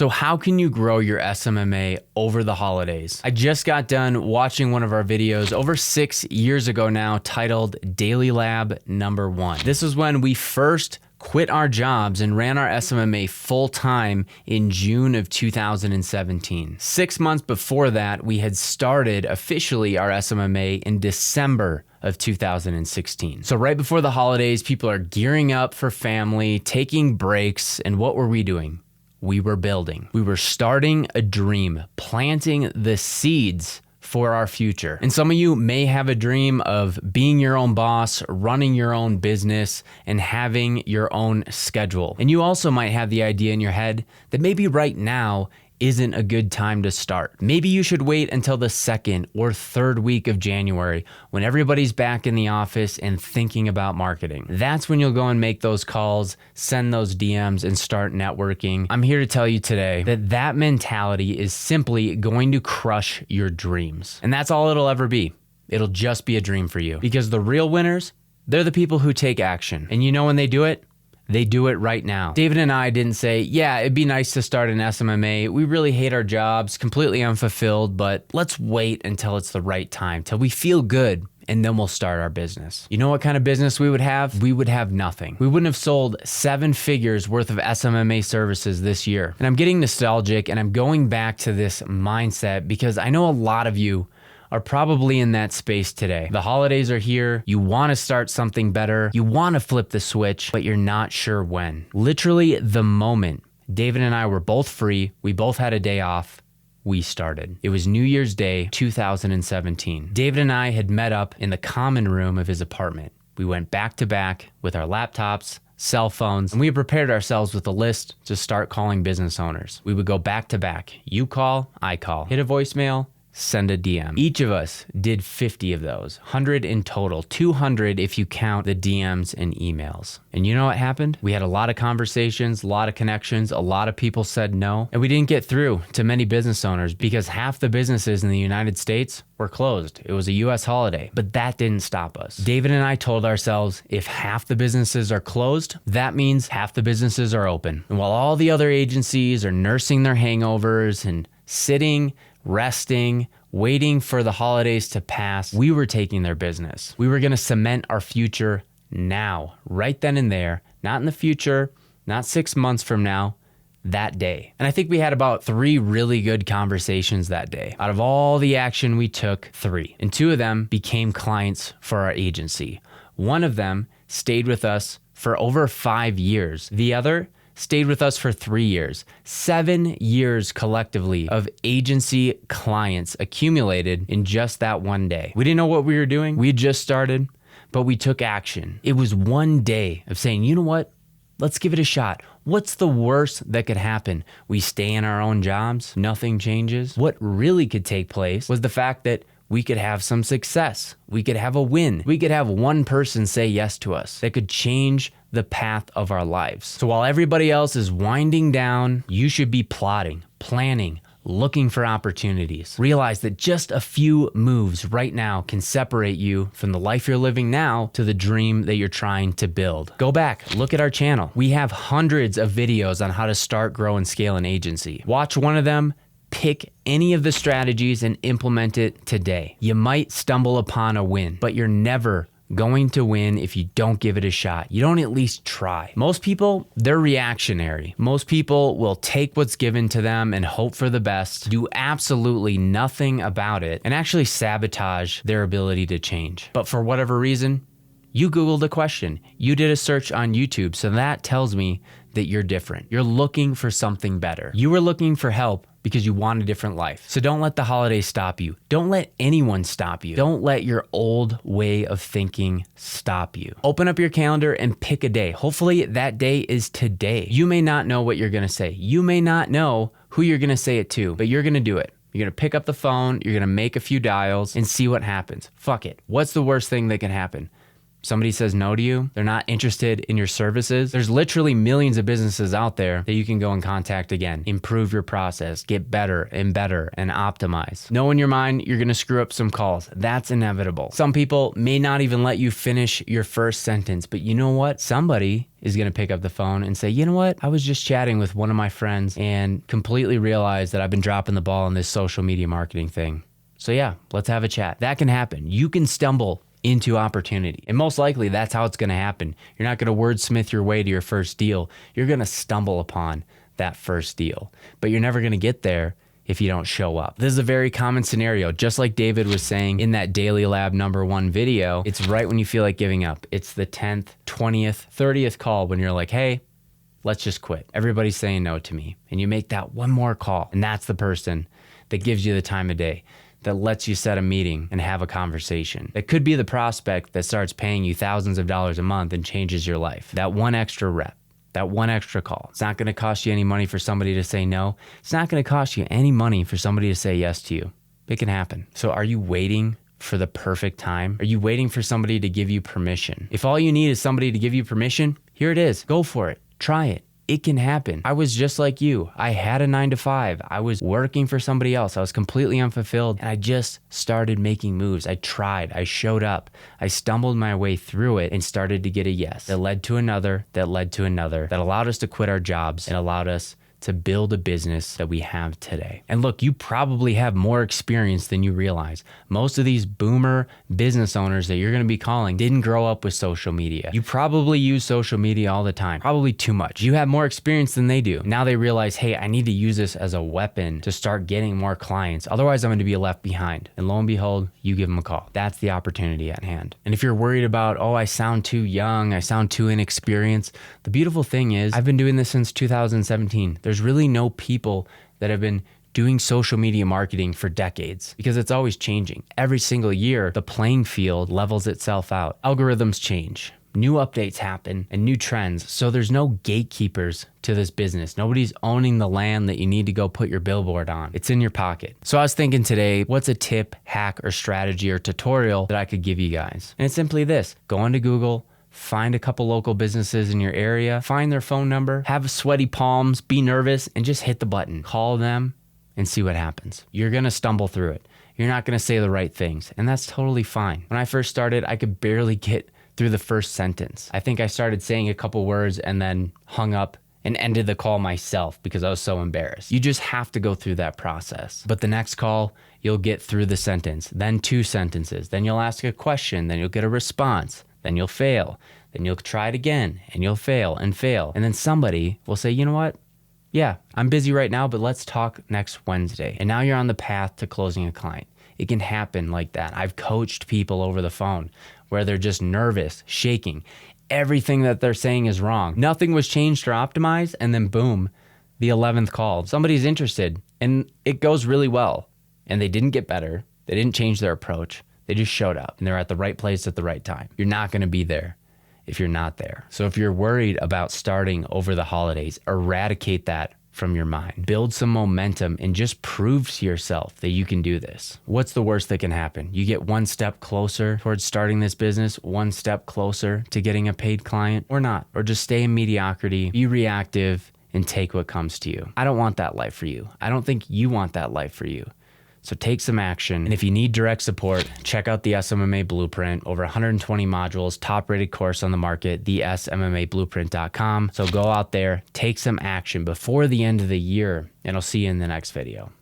So how can you grow your SMMA over the holidays? I just got done watching one of our videos over 6 years ago now titled Daily Lab Number 1. This was when we first quit our jobs and ran our SMMA full time in June of 2017. 6 months before that, we had started officially our SMMA in December of 2016. So right before the holidays, people are gearing up for family, taking breaks, and what were we doing? We were building. We were starting a dream, planting the seeds for our future. And some of you may have a dream of being your own boss, running your own business, and having your own schedule. And you also might have the idea in your head that maybe right now isn't a good time to start. Maybe you should wait until the 2nd or 3rd week of January when everybody's back in the office and thinking about marketing. That's when you'll go and make those calls, send those DMs, and start networking. I'm here to tell you today that that mentality is simply going to crush your dreams. And that's all it'll ever be. It'll just be a dream for you. Because the real winners, they're the people who take action. And you know when they do it? They do it right now. David and I didn't say, yeah, it'd be nice to start an SMMA. We really hate our jobs, completely unfulfilled, but let's wait until it's the right time, till we feel good, and then we'll start our business. You know what kind of business we would have? We would have nothing. We wouldn't have sold 7 figures worth of SMMA services this year. And I'm getting nostalgic and I'm going back to this mindset because I know a lot of you are probably in that space today. The holidays are here. You want to start something better. You want to flip the switch, but you're not sure when. Literally the moment David and I were both free, we both had a day off, we started. It was New Year's Day, 2017. David and I had met up in the common room of his apartment. We went back to back with our laptops, cell phones, and we had prepared ourselves with a list to start calling business owners. We would go back to back. You call, I call. Hit a voicemail, send a DM. Each of us did 50 of those, 100 in total, 200 if you count the DMs and emails. And you know what happened? We had a lot of conversations, a lot of connections, a lot of people said no, and we didn't get through to many business owners because half the businesses in the United States were closed. It was a US holiday, but that didn't stop us. David and I told ourselves, if half the businesses are closed, that means half the businesses are open. And while all the other agencies are nursing their hangovers and sitting, resting, waiting for the holidays to pass, we were taking their business. We were going to cement our future now, right then and there, not in the future, not 6 months from now, that day. And I think we had about 3 really good conversations that day. Out of all the action we took, 3. And 2 of them became clients for our agency. One of them stayed with us for over 5 years. The other stayed with us for 3 years. 7 years collectively of agency clients accumulated in just that one day. We didn't know what we were doing. We had just started, but we took action. It was one day of saying, you know what? Let's give it a shot. What's the worst that could happen? We stay in our own jobs, nothing changes. What really could take place was the fact that we could have some success. We could have a win. We could have one person say yes to us that could change the path of our lives. So while everybody else is winding down, you should be plotting, planning, looking for opportunities. Realize that just a few moves right now can separate you from the life you're living now to the dream that you're trying to build. Go back, look at our channel. We have hundreds of videos on how to start, grow, and scale an agency. Watch one of them, pick any of the strategies and implement it today. You might stumble upon a win, but you're never going to win if you don't give it a shot. You don't at least try. Most people, they're reactionary. Most people will take what's given to them and hope for the best, do absolutely nothing about it, and actually sabotage their ability to change. But for whatever reason, you Googled a question. You did a search on YouTube, so that tells me that you're different. You're looking for something better. You were looking for help because you want a different life. So don't let the holidays stop you. Don't let anyone stop you. Don't let your old way of thinking stop you. Open up your calendar and pick a day. Hopefully that day is today. You may not know what you're gonna say. You may not know who you're gonna say it to, but you're gonna do it. You're gonna pick up the phone, you're gonna make a few dials and see what happens. Fuck it. What's the worst thing that can happen? Somebody says no to you, they're not interested in your services. There's literally millions of businesses out there that you can go and contact again. Improve your process, get better and optimize. Know in your mind you're gonna screw up some calls. That's inevitable. Some people may not even let you finish your first sentence, but you know what? Somebody is gonna pick up the phone and say, you know what? I was just chatting with one of my friends and completely realized that I've been dropping the ball on this social media marketing thing. So yeah, let's have a chat. That can happen. You can stumble into opportunity. And most likely that's how it's going to happen. You're not going to wordsmith your way to your first deal. You're going to stumble upon that first deal, but you're never going to get there if you don't show up. This is a very common scenario. Just like David was saying in that Daily Lab #1 video, it's right when you feel like giving up. It's the 10th, 20th, 30th call when you're like, hey, let's just quit. Everybody's saying no to me. And you make that one more call. And that's the person that gives you the time of day, that lets you set a meeting and have a conversation. It could be the prospect that starts paying you thousands of dollars a month and changes your life. That one extra rep, that one extra call. It's not gonna cost you any money for somebody to say no. It's not gonna cost you any money for somebody to say yes to you. It can happen. So are you waiting for the perfect time? Are you waiting for somebody to give you permission? If all you need is somebody to give you permission, here it is. Go for it. Try it. It can happen. I was just like you. I had a 9-to-5. I was working for somebody else. I was completely unfulfilled and I just started making moves. I tried, I showed up, I stumbled my way through it and started to get a yes that led to another, that led to another, that allowed us to quit our jobs and allowed us to build a business that we have today. And look, you probably have more experience than you realize. Most of these boomer business owners that you're gonna be calling didn't grow up with social media. You probably use social media all the time, probably too much. You have more experience than they do. Now they realize, hey, I need to use this as a weapon to start getting more clients. Otherwise, I'm gonna be left behind. And lo and behold, you give them a call. That's the opportunity at hand. And if you're worried about, oh, I sound too young, I sound too inexperienced, the beautiful thing is, I've been doing this since 2017. There's really no people that have been doing social media marketing for decades because it's always changing. Every single year, the playing field levels itself out. Algorithms change, new updates happen, and new trends. So there's no gatekeepers to this business. Nobody's owning the land that you need to go put your billboard on. It's in your pocket. So I was thinking today, what's a tip, hack, or strategy or tutorial that I could give you guys? And it's simply this: go into Google, find a couple local businesses in your area, find their phone number, have sweaty palms, be nervous, and just hit the button. Call them and see what happens. You're gonna stumble through it. You're not gonna say the right things, and that's totally fine. When I first started, I could barely get through the first sentence. I think I started saying a couple words and then hung up and ended the call myself because I was so embarrassed. You just have to go through that process. But the next call, you'll get through the sentence, then 2 sentences, then you'll ask a question, then you'll get a response. Then you'll fail. Then you'll try it again and you'll fail. And then somebody will say, you know what? Yeah, I'm busy right now, but let's talk next Wednesday. And now you're on the path to closing a client. It can happen like that. I've coached people over the phone where they're just nervous, shaking. Everything that they're saying is wrong. Nothing was changed or optimized. And then boom, the 11th call. Somebody's interested and it goes really well. And they didn't get better. They didn't change their approach. They just showed up and they're at the right place at the right time. You're not gonna be there if you're not there. So if you're worried about starting over the holidays, eradicate that from your mind. Build some momentum and just prove to yourself that you can do this. What's the worst that can happen? You get one step closer towards starting this business, one step closer to getting a paid client, or not, or just stay in mediocrity, be reactive, and take what comes to you. I don't want that life for you. I don't think you want that life for you. So take some action. And if you need direct support, check out the SMMA Blueprint. Over 120 modules, top rated course on the market, the SMMABlueprint.com. So go out there, take some action before the end of the year, and I'll see you in the next video.